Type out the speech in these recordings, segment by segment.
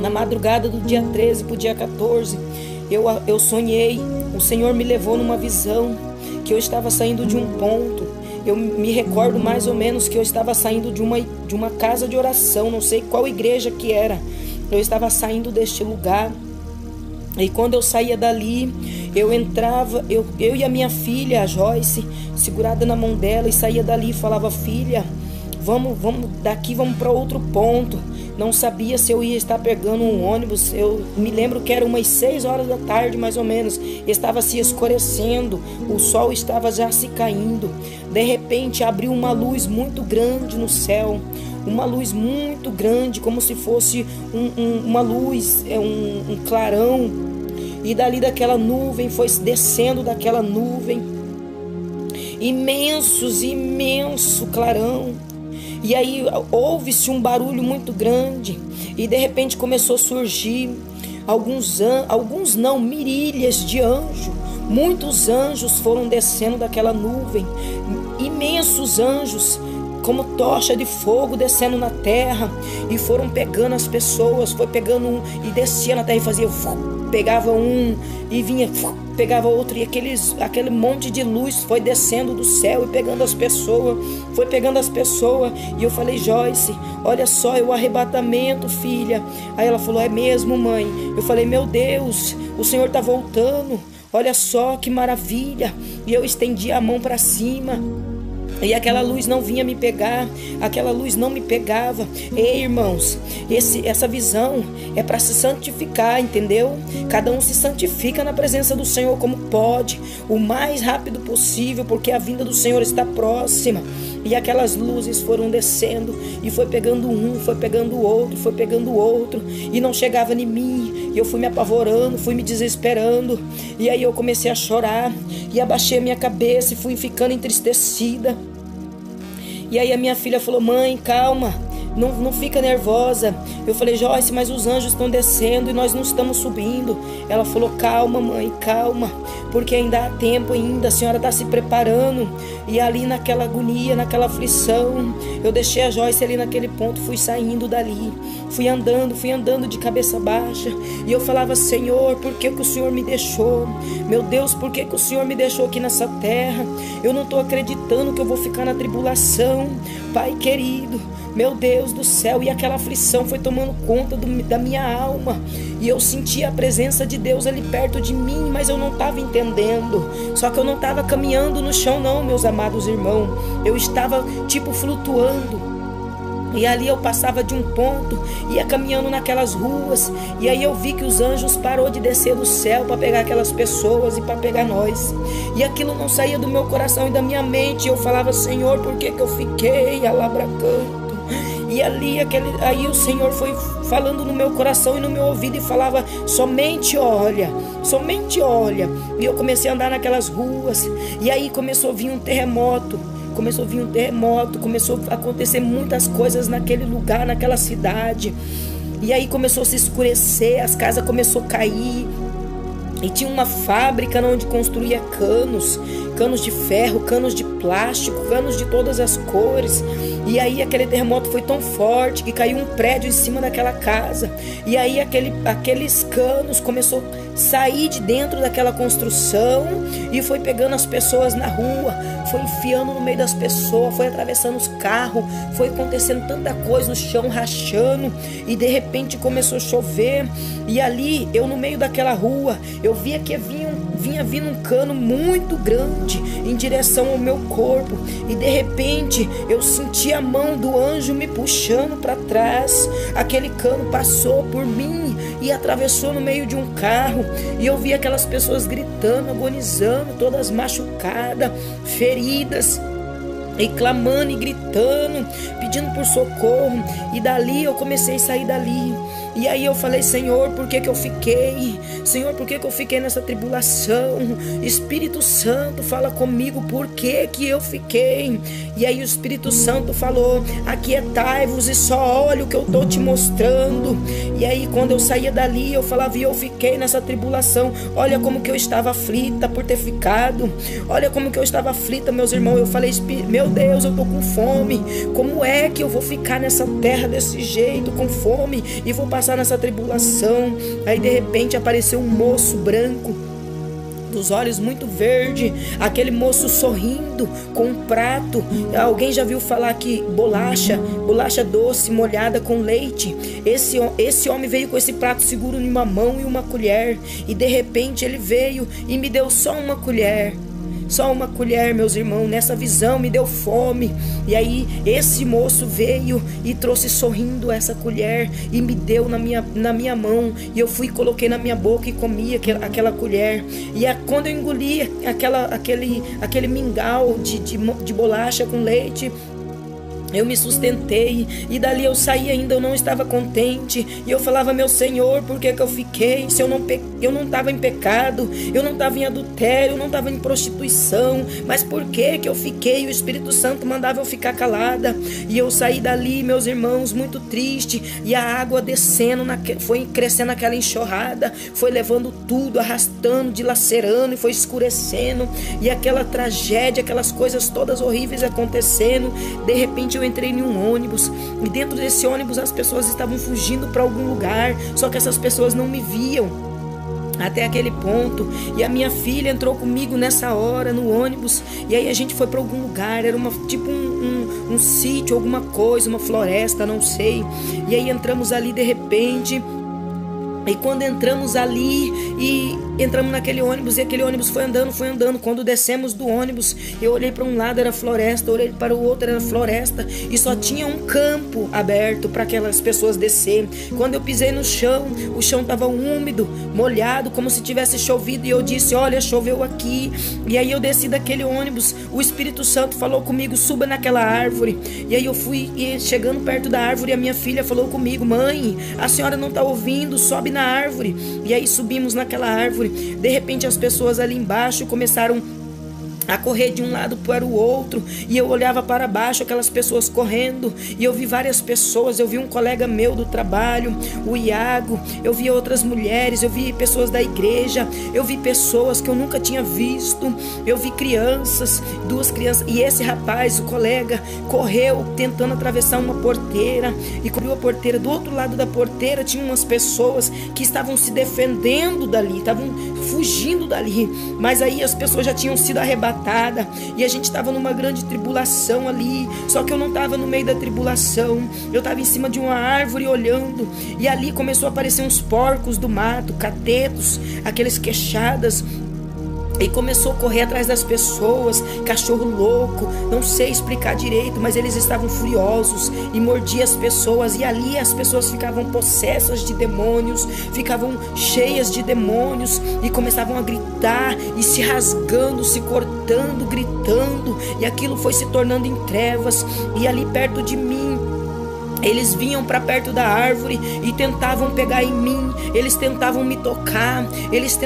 Na madrugada do dia 13 para o dia 14, eu sonhei. O Senhor me levou numa visão que eu estava saindo de um ponto. Eu me recordo mais ou menos que eu estava saindo de uma casa de oração, não sei qual igreja que era. Eu estava saindo deste lugar. E quando eu saía dali, eu entrava, eu e a minha filha, a Joyce, segurada na mão dela, e saía dali e falava: filha, vamos daqui, vamos para outro ponto. Não sabia se eu ia estar pegando um ônibus. Eu me lembro que era umas 6 horas da tarde, mais ou menos. Estava se escurecendo, o sol estava já se caindo. De repente abriu uma luz muito grande no céu. Uma luz muito grande, como se fosse uma luz, um clarão. E dali daquela nuvem, foi descendo daquela nuvem, imenso clarão. E aí houve-se um barulho muito grande. E de repente começou a surgir mirílias de anjos. Muitos anjos foram descendo daquela nuvem. Imensos anjos, como tocha de fogo descendo na terra. E foram pegando as pessoas. Foi pegando um e descia na terra e fazia... Pegava um e vinha, pegava outro, e aquele monte de luz foi descendo do céu e pegando as pessoas, foi pegando as pessoas. E eu falei: Joyce, olha só, é o arrebatamento, filha. Aí ela falou: é mesmo, mãe? Eu falei: meu Deus, o Senhor está voltando, olha só que maravilha. E eu estendi a mão para cima, e aquela luz não vinha me pegar, aquela luz não me pegava. Ei, irmãos, essa visão é para se santificar, entendeu? Cada um se santifica na presença do Senhor como pode, o mais rápido possível, porque a vinda do Senhor está próxima. E aquelas luzes foram descendo, e foi pegando um, foi pegando o outro, foi pegando o outro, e não chegava em mim. E eu fui me apavorando, fui me desesperando. E aí eu comecei a chorar, e abaixei a minha cabeça, e fui ficando entristecida. E aí a minha filha falou: mãe, calma, não fica nervosa. Eu falei: Joyce, mas os anjos estão descendo e nós não estamos subindo. Ela falou: calma, mãe, calma, porque ainda há tempo ainda, a senhora está se preparando. E ali naquela agonia, naquela aflição, eu deixei a Joyce ali naquele ponto, fui saindo dali, fui andando de cabeça baixa. E eu falava: Senhor, por que o Senhor me deixou? Meu Deus, por que o Senhor me deixou aqui nessa terra? Eu não estou acreditando que eu vou ficar na tribulação. Pai querido, meu Deus do céu. E aquela aflição foi tomando conta da minha alma, e eu sentia a presença de Deus ali perto de mim, mas eu não estava entendendo. Só que eu não estava caminhando no chão não, meus amados irmãos. Eu estava tipo flutuando. E ali eu passava de um ponto, ia caminhando naquelas ruas, e aí eu vi que os anjos parou de descer do céu para pegar aquelas pessoas e para pegar nós. E aquilo não saía do meu coração e da minha mente. Eu falava: Senhor, por que eu fiquei alabracanto? E aí o Senhor foi falando no meu coração e no meu ouvido e falava: somente olha, somente olha. E eu comecei a andar naquelas ruas, e aí começou a vir um terremoto. Começou a acontecer muitas coisas naquele lugar, naquela cidade. E aí começou a se escurecer, as casas começaram a cair. E tinha uma fábrica onde construía canos de ferro, canos de plástico, canos de todas as cores. E aí aquele terremoto foi tão forte que caiu um prédio em cima daquela casa. E aí aqueles canos começou a sair de dentro daquela construção e foi pegando as pessoas na rua, foi enfiando no meio das pessoas, foi atravessando os carros, foi acontecendo tanta coisa, o chão rachando. E de repente começou a chover. E ali, eu no meio daquela rua, eu via que vinha vindo um cano muito grande em direção ao meu corpo. E de repente eu senti a mão do anjo me puxando para trás. Aquele cano passou por mim e atravessou no meio de um carro. E eu vi aquelas pessoas gritando, agonizando, todas machucadas, feridas, e clamando e gritando, pedindo por socorro. E dali eu comecei a sair dali. E aí eu falei: Senhor, por que eu fiquei? Senhor, por que eu fiquei nessa tribulação? Espírito Santo, fala comigo, por que eu fiquei? E aí o Espírito Santo falou: aquietai-vos e só olha o que eu estou te mostrando. E aí quando eu saía dali, eu falava: e eu fiquei nessa tribulação. Olha como que eu estava aflita por ter ficado. Olha como que eu estava aflita, meus irmãos. Eu falei: meu Deus, eu tô com fome. Como é que eu vou ficar nessa terra desse jeito, com fome, e vou passar nessa tribulação? Aí de repente apareceu um moço branco, dos olhos muito verde, aquele moço sorrindo com um prato. Alguém já viu falar que bolacha doce molhada com leite? Esse homem veio com esse prato seguro em uma mão e uma colher, e de repente ele veio e me deu só uma colher. Só uma colher, meus irmãos. Nessa visão me deu fome. E aí esse moço veio e trouxe sorrindo essa colher e me deu na minha mão. E eu fui e coloquei na minha boca e comi aquela colher. E quando eu engoli aquele mingau de bolacha com leite, eu me sustentei, e dali eu saí ainda, eu não estava contente, e eu falava: meu Senhor, por que eu fiquei? Se eu não estava em pecado, eu não estava em adultério, eu não estava em prostituição, mas por que eu fiquei? O Espírito Santo mandava eu ficar calada, e eu saí dali, meus irmãos, muito triste, e a água descendo, foi crescendo aquela enxurrada, foi levando tudo, arrastando, dilacerando, e foi escurecendo, e aquela tragédia, aquelas coisas todas horríveis acontecendo. De repente eu entrei em um ônibus, e dentro desse ônibus as pessoas estavam fugindo para algum lugar, só que essas pessoas não me viam até aquele ponto. E a minha filha entrou comigo nessa hora no ônibus, e aí a gente foi para algum lugar, era tipo um sítio, alguma coisa, uma floresta, não sei. E aí entramos ali de repente. E quando entramos ali e entramos naquele ônibus, e aquele ônibus foi andando. Quando descemos do ônibus, eu olhei para um lado, era floresta, olhei para o outro, era floresta, e só tinha um campo aberto para aquelas pessoas descer. Quando eu pisei no chão, o chão estava úmido, molhado, como se tivesse chovido, e eu disse: olha, choveu aqui. E aí eu desci daquele ônibus, o Espírito Santo falou comigo: suba naquela árvore. E aí eu fui, e chegando perto da árvore, a minha filha falou comigo: mãe, a senhora não está ouvindo, sobe na árvore. E aí subimos naquela árvore. De repente as pessoas ali embaixo começaram a correr de um lado para o outro, e eu olhava para baixo, aquelas pessoas correndo, e eu vi várias pessoas. Eu vi um colega meu do trabalho, o Iago, eu vi outras mulheres, eu vi pessoas da igreja, eu vi pessoas que eu nunca tinha visto, eu vi crianças, 2 crianças, e esse rapaz, o colega, correu tentando atravessar uma porteira, e abriu a porteira. Do outro lado da porteira tinha umas pessoas que estavam se defendendo dali, estavam fugindo dali, mas aí as pessoas já tinham sido arrebatadas, e a gente estava numa grande tribulação ali. Só que eu não estava no meio da tribulação, eu estava em cima de uma árvore olhando, e ali começou a aparecer uns porcos do mato, catetos, aqueles queixadas, e começou a correr atrás das pessoas, cachorro louco, não sei explicar direito, mas eles estavam furiosos e mordiam as pessoas. E ali as pessoas ficavam possessas de demônios, ficavam cheias de demônios, e começavam a gritar e se rasgando, se cortando, gritando, e aquilo foi se tornando em trevas. E ali perto de mim, eles vinham para perto da árvore e tentavam pegar em mim, eles tentavam me tocar, eles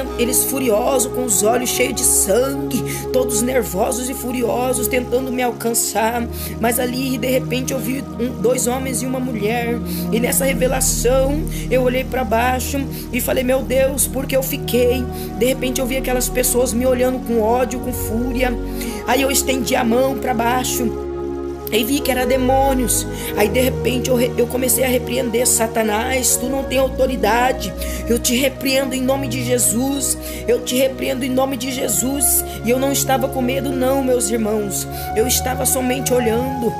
furiosos, com os olhos cheios de sangue, todos nervosos e furiosos, tentando me alcançar. Mas ali de repente eu vi 2 homens e uma mulher, e nessa revelação eu olhei para baixo e falei: meu Deus, por que eu fiquei? De repente eu vi aquelas pessoas me olhando com ódio, com fúria. Aí eu estendi a mão para baixo e vi que era demônios. Aí de repente eu comecei a repreender: Satanás, tu não tem autoridade, eu te repreendo em nome de Jesus, eu te repreendo em nome de Jesus. E eu não estava com medo não, meus irmãos, eu estava somente olhando,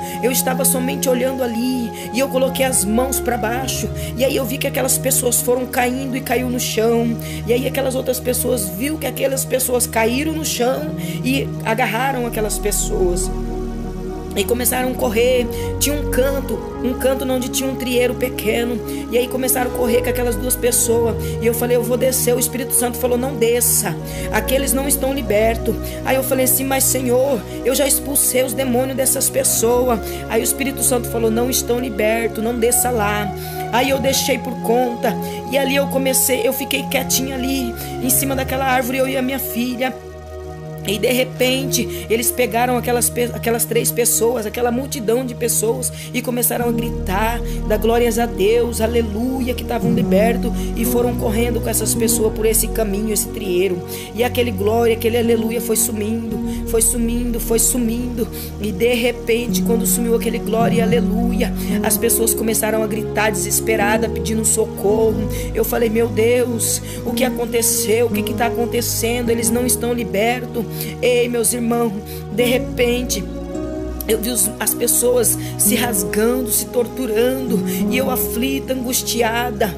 ali, e eu coloquei as mãos para baixo, e aí eu vi que aquelas pessoas foram caindo, e caiu no chão. E aí aquelas outras pessoas viu que aquelas pessoas caíram no chão e agarraram aquelas pessoas e começaram a correr. Tinha um canto onde tinha um trieiro pequeno, e aí começaram a correr com aquelas 2 pessoas, e eu falei: eu vou descer. O Espírito Santo falou: não desça, aqueles não estão libertos. Aí eu falei assim: mas Senhor, eu já expulsei os demônios dessas pessoas. Aí o Espírito Santo falou: não estão libertos, não desça lá. Aí eu deixei por conta, e ali eu fiquei quietinha ali, em cima daquela árvore, eu e a minha filha. E de repente eles pegaram aquelas 3 pessoas, aquela multidão de pessoas, e começaram a gritar, dar glórias a Deus, aleluia, que estavam libertos, e foram correndo com essas pessoas por esse caminho, esse trieiro. E aquele glória, aquele aleluia foi sumindo, foi sumindo, foi sumindo. E de repente, quando sumiu aquele glória e aleluia, as pessoas começaram a gritar desesperada, pedindo socorro. Eu falei, meu Deus, o que aconteceu? O que está acontecendo? Eles não estão libertos. Ei, meus irmãos, de repente eu vi as pessoas se rasgando, se torturando, e eu aflita, angustiada,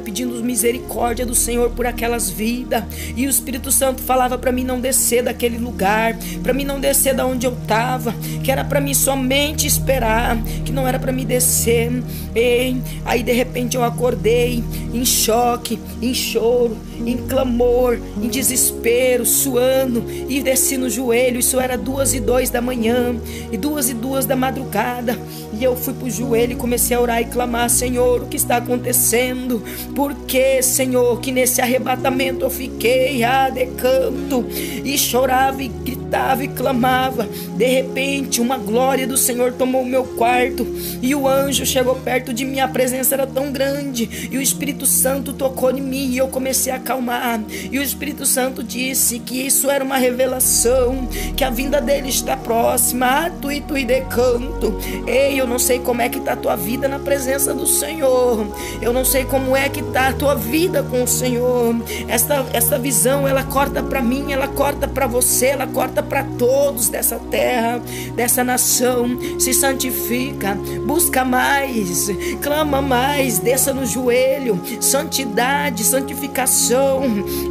pedindo misericórdia do Senhor por aquelas vidas. E o Espírito Santo falava para mim não descer daquele lugar, para mim não descer da onde eu estava, que era para mim somente esperar, que não era para mim descer. E aí de repente eu acordei em choque, em choro, em clamor, em desespero, suando, e desci no joelho. Isso era 2:02 da manhã e 2:02 da madrugada, e eu fui pro joelho e comecei a orar e clamar: Senhor, o que está acontecendo? Por que, Senhor, que nesse arrebatamento eu fiquei de canto, e chorava e gritava e clamava. De repente uma glória do Senhor tomou o meu quarto, e o anjo chegou perto de mim. A presença era tão grande, e o Espírito Santo tocou em mim, e eu comecei a acalmar. E o Espírito Santo disse que isso era uma revelação, que a vinda dele está próxima. Tu e de canto. Ei, eu não sei como é que está a tua vida na presença do Senhor. Eu não sei como é que está a tua vida com o Senhor. Esta visão, ela corta para mim, ela corta para você, ela corta para todos dessa terra, dessa nação. Se santifica, busca mais, clama mais, desça no joelho, santidade, santificação.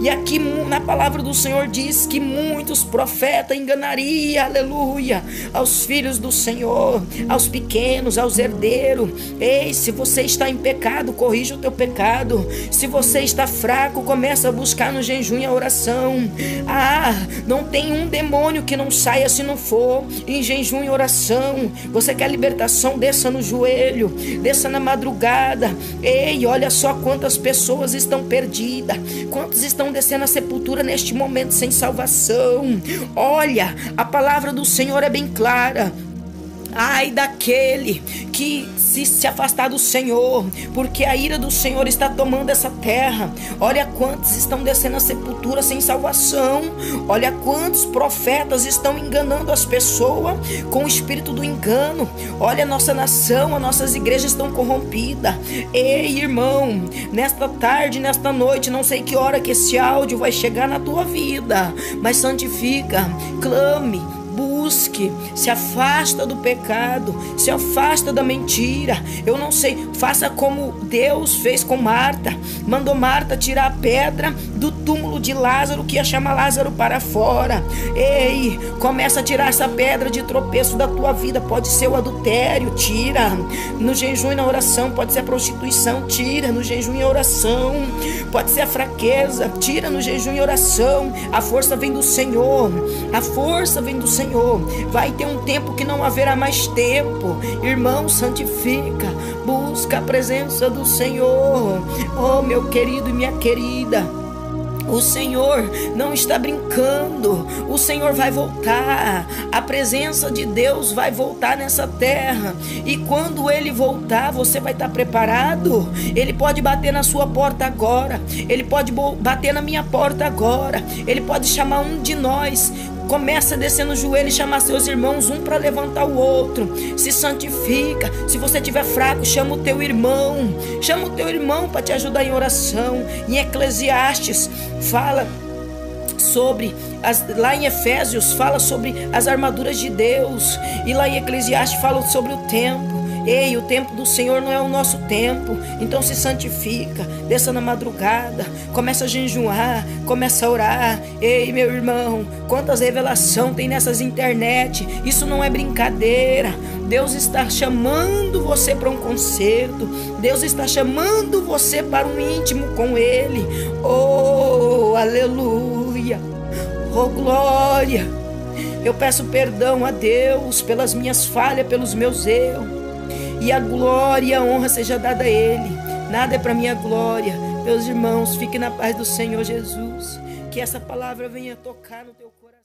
E aqui na palavra do Senhor diz que muitos profetas enganariam, aleluia, aos filhos do Senhor, aos pequenos, aos herdeiros. Ei, se você está em pecado, corrija o teu pecado. Se você está fraco, começa a buscar no jejum e a oração. Não tem um demônio que não saia se não for em jejum e oração. Você quer libertação? Desça no joelho, desça na madrugada. Ei, olha só quantas pessoas estão perdidas, quantos estão descendo a sepultura neste momento sem salvação. Olha, a palavra do Senhor é bem clara. Ai daquele que se afastar do Senhor, porque a ira do Senhor está tomando essa terra. Olha quantos estão descendo a sepultura sem salvação. Olha quantos profetas estão enganando as pessoas com o espírito do engano. Olha a nossa nação, as nossas igrejas estão corrompidas. Ei, irmão, nesta tarde, nesta noite, não sei que hora que esse áudio vai chegar na tua vida, mas santifica, clame, busque, se afasta do pecado, se afasta da mentira. Eu não sei, faça como Deus fez com Marta. Mandou Marta tirar a pedra do túmulo de Lázaro, que ia chamar Lázaro para fora. Ei, começa a tirar essa pedra de tropeço da tua vida. Pode ser o adultério, tira no jejum e na oração. Pode ser a prostituição, tira no jejum e oração. Pode ser a fraqueza, tira no jejum e oração. A força vem do Senhor, a força vem do Senhor. Vai ter um tempo que não haverá mais tempo. Irmão, santifica, busca a presença do Senhor. Oh, meu querido e minha querida, o Senhor não está brincando. O Senhor vai voltar. A presença de Deus vai voltar nessa terra. E quando Ele voltar, você vai estar preparado? Ele pode bater na sua porta agora. Ele pode bater na minha porta agora. Ele pode chamar um de nós. Começa a descer no joelho e chamar seus irmãos, um para levantar o outro. Se santifica. Se você estiver fraco, chama o teu irmão. Chama o teu irmão para te ajudar em oração. Em Eclesiastes fala sobre, lá em Efésios fala sobre as armaduras de Deus. E lá em Eclesiastes fala sobre o tempo. Ei, o tempo do Senhor não é o nosso tempo. Então se santifica, desça na madrugada, começa a jejuar, começa a orar. Ei, meu irmão, quantas revelações tem nessas internet. Isso não é brincadeira. Deus está chamando você para um concerto. Deus está chamando você para um íntimo com Ele. Oh, aleluia. Oh, glória. Eu peço perdão a Deus pelas minhas falhas, pelos meus erros. E a glória e a honra seja dada a Ele. Nada é para minha glória. Meus irmãos, fiquem na paz do Senhor Jesus. Que essa palavra venha tocar no teu coração.